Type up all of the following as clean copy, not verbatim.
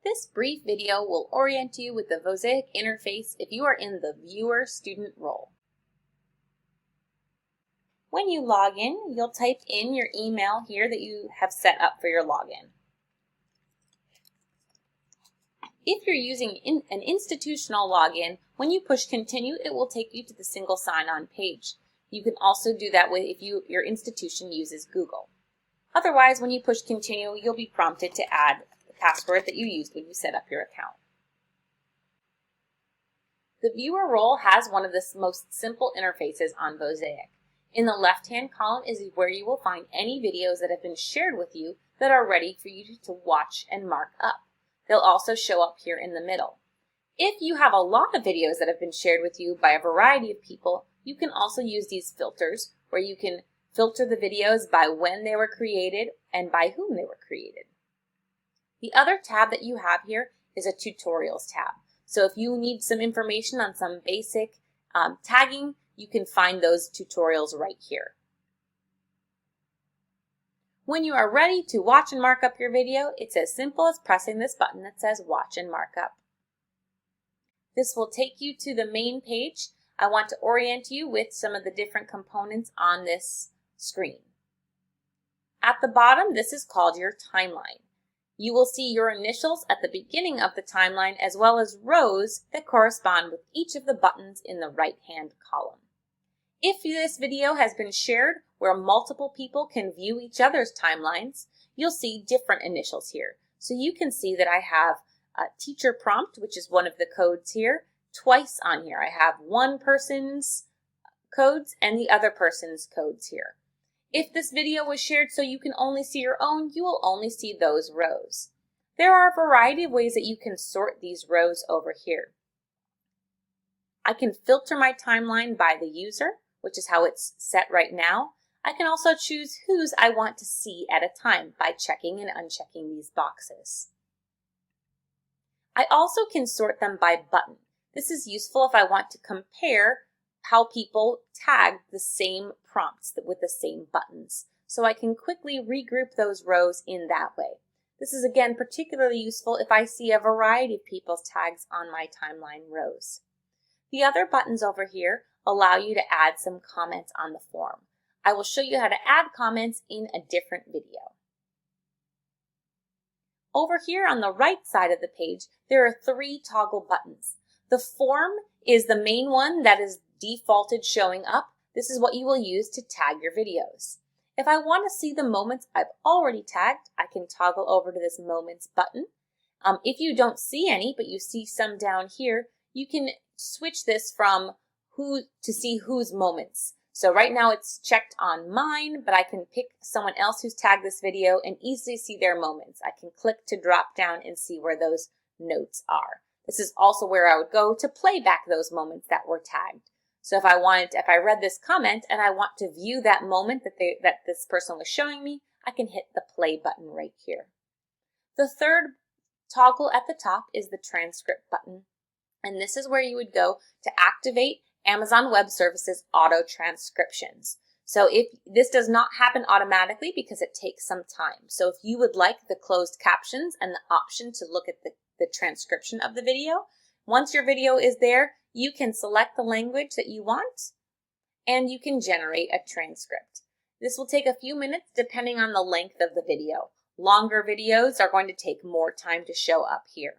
This brief video will orient you with the Vosaic interface if you are in the viewer-student role. When you log in, you'll type in your email here that you have set up for your login. If you're using an institutional login, when you push continue, it will take you to the single sign-on page. You can also do that if your institution uses Google. Otherwise, when you push continue, you'll be prompted to add the password that you used when you set up your account. The viewer role has one of the most simple interfaces on Vosaic. In the left-hand column is where you will find any videos that have been shared with you that are ready for you to watch and mark up. They'll also show up here in the middle. If you have a lot of videos that have been shared with you by a variety of people, you can also use these filters where you can filter the videos by when they were created and by whom they were created. The other tab that you have here is a tutorials tab. So if you need some information on some basic tagging, you can find those tutorials right here. When you are ready to watch and mark up your video, it's as simple as pressing this button that says Watch and Mark Up. This will take you to the main page. I want to orient you with some of the different components on this screen. At the bottom, this is called your timeline. You will see your initials at the beginning of the timeline as well as rows that correspond with each of the buttons in the right-hand column. If this video has been shared where multiple people can view each other's timelines, you'll see different initials here. So you can see that I have a teacher prompt, which is one of the codes here, twice on here. I have one person's codes and the other person's codes here. If this video was shared so you can only see your own, you will only see those rows. There are a variety of ways that you can sort these rows over here. I can filter my timeline by the user, which is how it's set right now. I can also choose whose I want to see at a time by checking and unchecking these boxes. I also can sort them by button. This is useful if I want to compare how people tag the same prompts with the same buttons. So I can quickly regroup those rows in that way. This is again particularly useful if I see a variety of people's tags on my timeline rows. The other buttons over here allow you to add some comments on the form. I will show you how to add comments in a different video. Over here on the right side of the page, there are 3 toggle buttons. The form is the main one that is defaulted showing up. This is what you will use to tag your videos. If I want to see the moments I've already tagged, I can toggle over to this Moments button. If you don't see any, but you see some down here, you can switch this from who to see whose moments. So right now it's checked on mine, but I can pick someone else who's tagged this video and easily see their moments. I can click to drop down and see where those notes are. This is also where I would go to play back those moments that were tagged. So if I read this comment and I want to view that moment that this person was showing me, I can hit the play button right here. The third toggle at the top is the transcript button. And this is where you would go to activate Amazon Web Services auto transcriptions. So if this does not happen automatically because it takes some time. So if you would like the closed captions and the option to look at the transcription of the video, once your video is there, you can select the language that you want and you can generate a transcript. This will take a few minutes depending on the length of the video. Longer videos are going to take more time to show up here.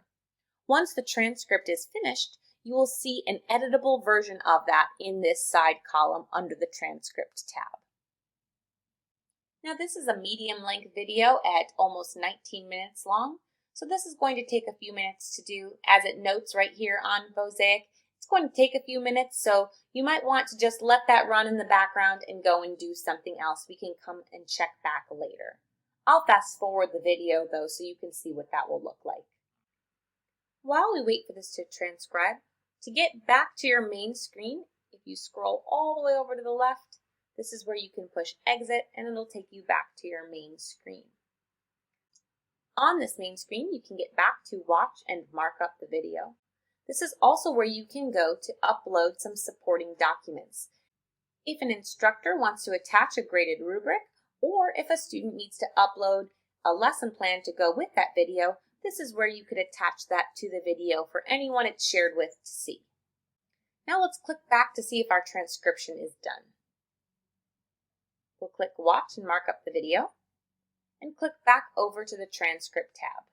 Once the transcript is finished, you will see an editable version of that in this side column under the Transcript tab. Now this is a medium length video at almost 19 minutes long, so this is going to take a few minutes to do. As it notes right here on Vosaic, it's going to take a few minutes, so you might want to just let that run in the background and go and do something else. We can come and check back later. I'll fast forward the video though so you can see what that will look like. While we wait for this to transcribe, to get back to your main screen, if you scroll all the way over to the left, this is where you can push exit and it'll take you back to your main screen. On this main screen, you can get back to watch and mark up the video. This is also where you can go to upload some supporting documents. If an instructor wants to attach a graded rubric, or if a student needs to upload a lesson plan to go with that video, this is where you could attach that to the video for anyone it's shared with to see. Now let's click back to see if our transcription is done. We'll click Watch and mark up the video, and click back over to the Transcript tab.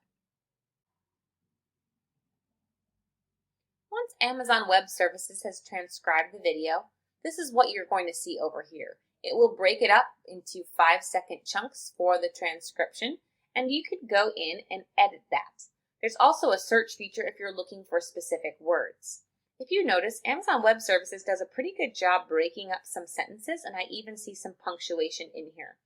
Once Amazon Web Services has transcribed the video, this is what you're going to see over here. It will break it up into 5-second chunks for the transcription, and you could go in and edit that. There's also a search feature if you're looking for specific words. If you notice, Amazon Web Services does a pretty good job breaking up some sentences, and I even see some punctuation in here.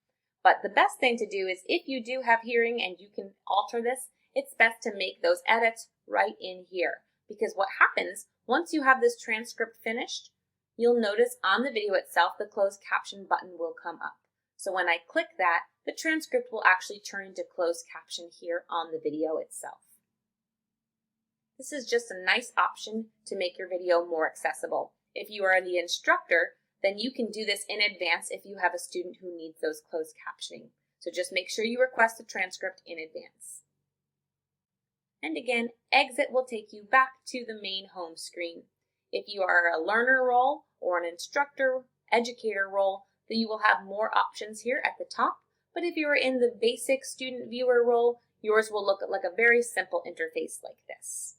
But the best thing to do is if you do have hearing and you can alter this, it's best to make those edits right in here. Because what happens, once you have this transcript finished, you'll notice on the video itself the closed caption button will come up. So when I click that, the transcript will actually turn into closed caption here on the video itself. This is just a nice option to make your video more accessible. If you are the instructor, then you can do this in advance if you have a student who needs those closed captioning. So just make sure you request a transcript in advance. And again, exit will take you back to the main home screen. If you are a learner role or an instructor, educator role, then you will have more options here at the top. But if you are in the basic student viewer role, yours will look like a very simple interface like this.